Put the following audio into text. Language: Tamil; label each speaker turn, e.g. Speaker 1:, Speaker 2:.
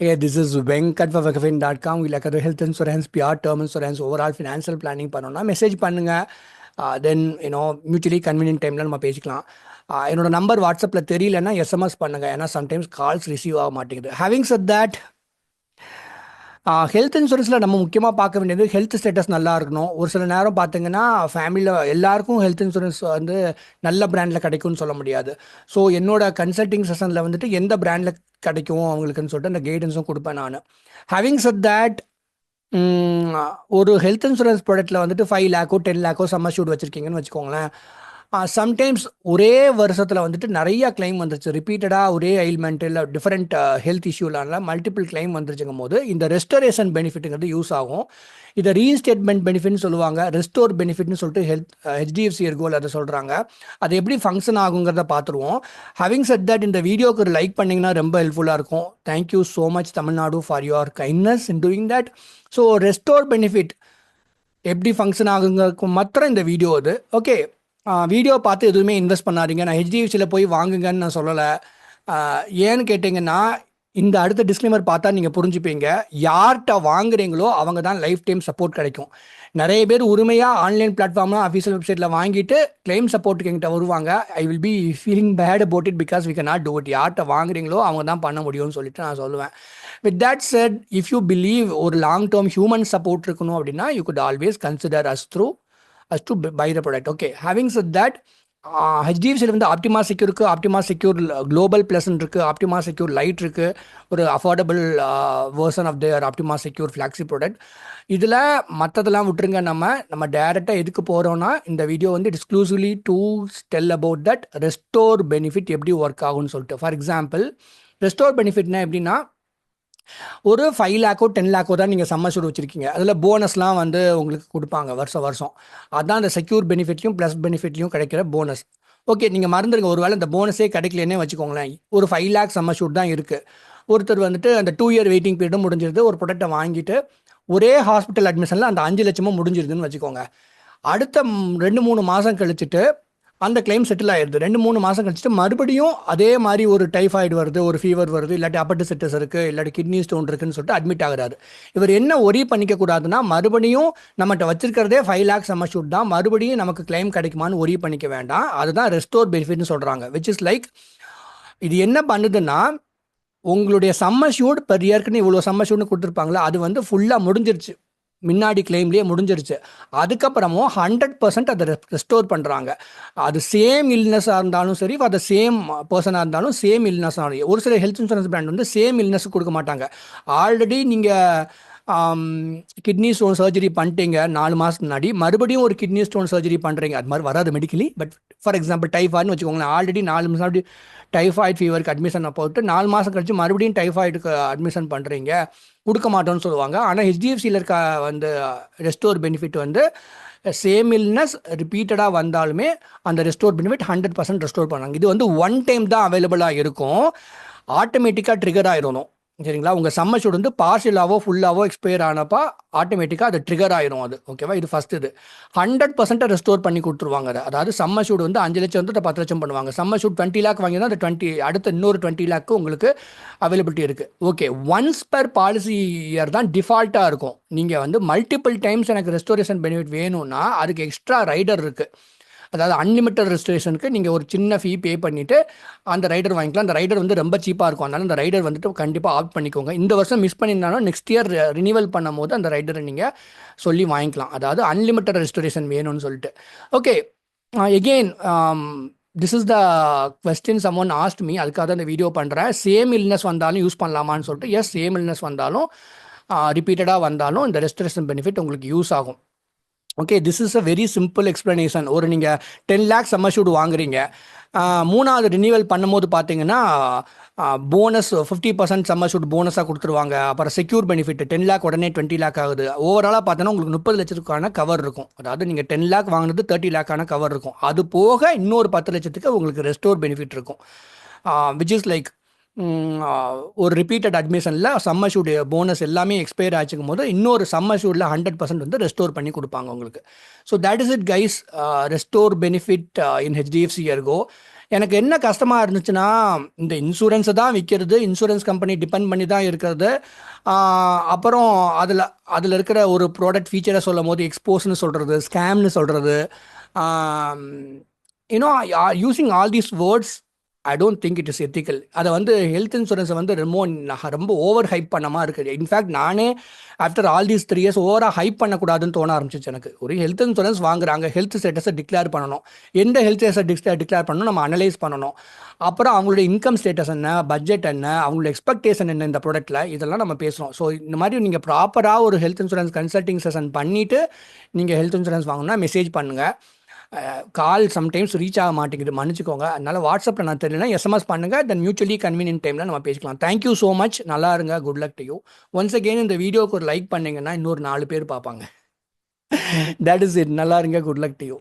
Speaker 1: Hey, this is Venkat for Vakafin.com. We like a health insurance, PR term insurance, overall financial planning பண்ணோம்னா மெசேஜ் பண்ணுங்க. தென் மியூச்சுவலி கன்வீனியன்ட் டைமில் நம்ம பேசிக்கலாம். என்னோட நம்பர் வாட்ஸ்அப்பில் தெரியலன்னா எஸ்எம்எஸ் பண்ணுங்க, ஏன்னா சம்டைம்ஸ் கால்ஸ் ரிசீவ் ஆக மாட்டேங்குது. ஹேவிங் செட் தட், ஹெல்த் இன்சூரன்ஸில் நம்ம முக்கியமாக பார்க்க வேண்டியது ஹெல்த் ஸ்டேட்டஸ் நல்லா இருக்கணும். ஒரு சில நேரம் பார்த்தீங்கன்னா ஃபேமிலியில் எல்லாருக்கும் ஹெல்த் இன்சூரன்ஸ் வந்து நல்ல பிராண்டில் கிடைக்கும்னு சொல்ல முடியாது. ஸோ என்னோட கன்சல்டிங் செஷனில் வந்துட்டு எந்த பிராண்டில் கிடைக்கும் அவங்களுக்குன்னு சொல்லிட்டு அந்த கைடன்ஸும் கொடுப்பேன் நான். ஹேவிங் செட் தட், ஒரு ஹெல்த் இன்சூரன்ஸ் ப்ராடக்ட்டில் வந்துட்டு 5 lakhோ 10 lakhோ சம்மர் ஷூட் வச்சுருக்கீங்கன்னு வச்சுக்கோங்களேன். சம்டைம்ஸ் ஒரே வருஷத்தில் வந்துட்டு நிறையா கிளைம் வந்துருச்சு, ரிப்பீட்டடாக ஒரே அயில்மெண்ட் இல்லை டிஃப்ரெண்ட் ஹெல்த் இஷ்யூலான மல்டிபிள் கிளைம் வந்துருச்சுங்கும் போது இந்த ரெஸ்டரேஷன் பெனிஃபிட்டுங்கிறது யூஸ் ஆகும். இதை ரீஇன்ஸ்டேட்மெண்ட் பெனிஃபிட்னு சொல்லுவாங்க, ரெஸ்டோர் பெனிஃபிட்னு சொல்லிட்டு ஹெச்டிஎஃப்சி எர்கோவில் அதை சொல்கிறாங்க. அது எப்படி ஃபங்க்ஷன் ஆகுங்கிறத பார்த்துருவோம். ஹேவிங் செட் தட், இந்த வீடியோக்கு ஒரு லைக் பண்ணிங்கன்னா ரொம்ப ஹெல்ப்ஃபுல்லாக இருக்கும். Thank you so much Tamil Nadu for your kindness in doing that. So restore benefit எப்படி ஃபங்க்ஷன் ஆகுங்கிறதுக்கு மாத்திரம் இந்த வீடியோ அது. ஓகே, வீடியோ பார்த்து எதுவுமே இன்வெஸ்ட் பண்ணாதீங்க. நான் ஹெச்டிஎஃப்சியில் போய் வாங்குங்கன்னு நான் சொல்லலை. ஏன்னு கேட்டிங்கன்னா, இந்த அடுத்த டிஸ்க்ளைமர் பார்த்தா நீங்கள் புரிஞ்சுப்பீங்க. யார்கிட்ட வாங்குறீங்களோ அவங்க தான் லைஃப் டைம் சப்போர்ட் கிடைக்கும். நிறைய பேர் உரிமையாக ஆன்லைன் பிளாட்ஃபார்ம்லாம் அஃபீஷியல் வெப்சைட்டில் வாங்கிட்டு கிளைம் சப்போர்ட்டுக்கு எங்கிட்ட வருவாங்க. I will be feeling bad about it because we can not do it. யார்கிட்ட வாங்குறீங்களோ அவங்க தான் பண்ண முடியும்னு சொல்லிட்டு நான் சொல்லுவேன். With that said, if you believe ஒரு லாங் டேர்ம் ஹியூமன் சப்போர்ட் இருக்கணும் அப்படின்னா you could always consider us to buy the product. Okay, having said that, ஹெச்டிஎஃப்சியில் வந்து ஆப்டிமா செக்யூர் இருக்குது, ஆப்டிமா செக்யூர் குளோபல் ப்ளஸ்ன்னு இருக்குது, ஆப்டிமா செக்யூர் லைட் இருக்குது, ஒரு affordable version of their Optima secure ஃப்ளாக்ஸி product. இதில் மற்றதெல்லாம் விட்டுருங்க. நம்ம டேரெக்டாக எதுக்கு போகிறோன்னா, இந்த வீடியோ வந்து exclusively to tell about that restore benefit எப்படி ஒர்க் ஆகும்னு சொல்லிட்டு. ஃபார் எக்ஸாம்பிள், ரெஸ்டோர் பெனிஃபிட்னா எப்படின்னா, ஒரு 5 lakhோ 10 lakhோ தான் நீங்கள் சம்மர் ஷூட் வச்சுருக்கீங்க. அதில் போனஸ்லாம் வந்து உங்களுக்கு கொடுப்பாங்க வருஷம். அதுதான் அந்த செக்யூர் பெனிஃபிட்லையும் ப்ளஸ் பெனிஃபிட்லையும் கிடைக்கிற போனஸ். ஓகே, நீங்கள் மறந்துடுங்க, ஒரு வேளை இந்த போனஸே கிடைக்கலன்னே வச்சுக்கோங்களேன். ஒரு 5 lakh சம்மர் ஷூட் தான் இருக்குது. ஒருத்தர் வந்துட்டு அந்த 2 year வெயிட்டிங் பீரியடும் முடிஞ்சிருது, ஒரு ப்ராடக்ட்டை வாங்கிட்டு ஒரே ஹாஸ்பிட்டல் அட்மிஷனில் அந்த 5 லட்சமும் முடிஞ்சிருதுன்னு வச்சுக்கோங்க. அடுத்த 2-3 மாதம் கழிச்சுட்டு அந்த கிளைம் செட்டில் ஆயிடுது. 2-3 மாதம் கழிச்சுட்டு மறுபடியும் அதே மாதிரி ஒரு டைஃபாய்டு வருது, ஒரு ஃபீவர் வருது, இல்லாட்டி அப்பண்டிசைட்டிஸ் இருக்குது, இல்லாட்டி கிட்னி ஸ்டோன் இருக்குன்னு சொல்லிட்டு அட்மிட் ஆகிறாரு. இவர் என்ன ஒரி பண்ணிக்க கூடாதுன்னா, மறுபடியும் நம்மகிட்ட வச்சிருக்கிறதே 5 lakh சம்மர் ஷூட் தான், மறுபடியும் நமக்கு கிளைம் கிடைக்குமான்னு ஒரி பண்ணிக்க வேண்டாம். அதுதான் ரெஸ்டோர் பெனிஃபிட்னு சொல்கிறாங்க. விச் இஸ் லைக், இது என்ன பண்ணுதுன்னா, உங்களுடைய சம்மர் ஷூட் பெர் இயர்க்குன்னு இவ்வளோ சம்மர் ஷூட்னு கொடுத்துருப்பாங்களா, அது வந்து ஃபுல்லாக முடிஞ்சிருச்சு, முன்னாடி கிளைம்லேயே முடிஞ்சிருச்சு. அதுக்கப்புறமும் 100% அதை ரெஸ்டோர் பண்ணுறாங்க. அது சேம் இல்னஸாக இருந்தாலும் சரி, அது சேம் பர்சனாக இருந்தாலும் சேம் இல்னஸ் ஆகும். ஒரு சில ஹெல்த் இன்சூரன்ஸ் பிராண்ட் வந்து சேம் இல்னஸ் கொடுக்க மாட்டாங்க. ஆல்ரெடி நீங்கள் கிட்னி ஸ்டோன் சர்ஜரி பண்ணிட்டீங்க 4 மாதத்துக்கு முன்னாடி, மறுபடியும் ஒரு கிட்னி ஸ்டோன் சர்ஜரி பண்ணுறீங்க, அது மாதிரி வராது மெடிக்கலி. பட் ஃபார் எக்ஸாம்பிள் டைஃபாய்டுன்னு வச்சுக்கோங்களேன், ஆல்ரெடி 4 மாதம் முன்னாடி டைஃபாய்டு ஃபீவருக்கு அட்மிஷன் போட்டு 4 மாதம் கழிச்சு மறுபடியும் டைஃபாய்டுக்கு அட்மிஷன் பண்ணுறீங்க, கொடுக்க மாட்டோம்னு சொல்லுவாங்க. ஆனால் ஹெச்டிஎஃப்சியில் இருக்க வந்து ரெஸ்டோர் பெனிஃபிட் வந்து சேம் இல்னஸ் ரிப்பீட்டடாக வந்தாலுமே அந்த ரெஸ்டோர் பெனிஃபிட் 100% ரெஸ்டோர் பண்ணாங்க. இது வந்து ஒன் டைம் தான் அவைலபிளாக இருக்கும், ஆட்டோமேட்டிக்காக ட்ரிகர் ஆயிடணும். சரிங்களா, உங்கள் சம்மர் ஷூட் வந்து பார்ஷியலாவோ ஃபுல்லாவோ எக்ஸ்பயர் ஆனப்போ ஆட்டோமேட்டிக்காக அது ட்ரிகர் ஆயிரும். அது ஓகேவா, இது ஃபஸ்ட். இது 100% ரெஸ்டோர் பண்ணி கொடுத்துருவாங்க. அதாவது சம்மர் ஷூட் வந்து 5 லட்சம் வந்து 10 லட்சம் பண்ணுவாங்க. சம்மர் ஷூட் 20 lakh வாங்கினா அந்த 20 அடுத்த இன்னொரு 20 lakh உங்களுக்கு அவைலபிலிட்டி இருக்குது. Okay, once per policy year தான் டிஃபால்ட்டாக இருக்கும். நீங்கள் வந்து மல்டிபிள் டைம்ஸ் எனக்கு ரெஸ்டோரேஷன் பெனிஃபிட் வேணும்னா அதுக்கு எக்ஸ்ட்ரா ரைடர் இருக்குது. அதாவது அன்லிமிட்டட் ரெஸ்டரேஷனுக்கு நீங்கள் ஒரு சின்ன ஃபீ பே பண்ணிவிட்டு அந்த ரைடர் வாங்கிக்கலாம். அந்த ரைடர் வந்து ரொம்ப சீப்பாக இருக்கும், அதனால் அந்த ரைடர் வந்துட்டு கண்டிப்பாக ஆப்ட் பண்ணிக்கோங்க. இந்த வருஷம் மிஸ் பண்ணியிருந்தாலும் நெக்ஸ்ட் இயர் ரினிவல் பண்ணும் போது அந்த ரைடரை நீங்கள் சொல்லி வாங்கிக்கலாம். அதாவது அன்லிமிட்டட் ரெஸ்டரேஷன் வேணும்னு சொல்லிட்டு. Okay, again this is the question சம்மோன் asked me, அதுக்காக தான் இந்த வீடியோ பண்ணுறேன். சேம் இல்னஸ் வந்தாலும் யூஸ் பண்ணலாமான்னு சொல்லிட்டு. எஸ், சேம் இல்னஸ் வந்தாலும் ரிப்பீட்டடாக வந்தாலும் இந்த ரெஸ்டரேஷன் பெனிஃபிட் உங்களுக்கு யூஸ் ஆகும். Okay, this is a very simple explanation. ஒரு நீங்கள் 10 lakh சம்மர் ஷூட் வாங்குறீங்க, 3வது ரினிவல் பண்ணும்போது பார்த்தீங்கன்னா போனஸ் 50% சம்மர் ஷூட் போனஸாக கொடுத்துருவாங்க. அப்புறம் செக்யூர் பெனிஃபிட் 10 lakh உடனே 20 lakh ஆகுது. ஓவராலாக பார்த்தோன்னா உங்களுக்கு 30 லட்சத்துக்கான கவர் இருக்கும். அதாவது நீங்கள் 10 lakh வாங்கினது 30 lakh கவர் இருக்கும். அது போக இன்னொரு 10 லட்சத்துக்கு உங்களுக்கு ரெஸ்டோர் பெனிஃபிட் இருக்கும். விச் இஸ் லைக், ஒரு ரிப்பீட்டட் அட்மிஷனில் சம்மர் ஷூட் போனஸ் எல்லாமே எக்ஸ்பயர் ஆச்சுக்கும் போது இன்னொரு சம்மர் ஷூட்டில் 100% வந்து ரெஸ்டோர் பண்ணி கொடுப்பாங்க உங்களுக்கு. So that is it guys, restore benefit in HDFC Ergo. எனக்கு என்ன கஷ்டமாக இருந்துச்சுன்னா, இந்த இன்சூரன்ஸை தான் விற்கிறது, இன்சூரன்ஸ் கம்பெனி டிபெண்ட் பண்ணி தான் இருக்கிறது. அப்புறம் அதில் அதில் இருக்கிற ஒரு ப்ராடக்ட் ஃபீச்சரை சொல்லும் போது எக்ஸ்போஸ்னு சொல்கிறது, ஸ்கேம்னு சொல்கிறது, you know using all these words, I don't think it is ethical. அதை வந்து ஹெல்த் இன்சூரன்ஸை வந்து ரொம்ப ஓவர் ஹைப் பண்ணமா இருக்குது. இன்ஃபேக்ட் நானே ஆஃப்டர் ஆல் தீஸ் 3 இயர்ஸ் ஓவராக ஹைப் பண்ணக்கூடாதுன்னு தோண ஆரம்பிச்சிச்சு எனக்கு. ஒரு ஹெல்த் இன்சூரன்ஸ் வாங்குறாங்க, ஹெல்த் ஸ்டேட்டஸை டிக்ளேர் பண்ணணும். எந்த ஹெல்த் ஸ்டேட்டஸை டிக்ளேர் பண்ணணும், நம்ம அனலைஸ் பண்ணணும். அப்புறம் அவங்களுடைய இன்கம் ஸ்டேட்டஸ் என்ன, பட்ஜெட் என்ன, அவங்களோட எக்ஸ்பெக்டேஷன் என்ன இந்த ப்ராடக்ட்டில், இதெல்லாம் நம்ம பேசுகிறோம். ஸோ இந்த மாதிரி நீங்கள் ப்ராப்பராக ஒரு ஹெல்த் இன்சூரன்ஸ் கன்சல்டிங் செஷன் பண்ணிவிட்டு நீங்கள் ஹெல்த் இன்சூரன்ஸ் வாங்கணும்னா மெசேஜ் பண்ணுங்கள். கால் சம்டைம்ஸ் ரீச் ஆக மாட்டேங்குது, மன்னிச்சுக்கோங்க. அதனால் வாட்ஸ்அப்பில் நான் தெரியலனா எஸ்எம்எஸ் பண்ணுங்கள். தென் மியூச்சுவலி கன்வீனியன்ட் டைமில் நம்ம பேசிக்கலாம். Thank you so much. நல்லா இருங்க. Good luck to you. Once again இந்த வீடியோக்கு ஒரு லைக் பண்ணிங்கன்னா இன்னொரு 4 பேர் பார்ப்பாங்க. That is it. நல்லா இருங்க. Good luck to you.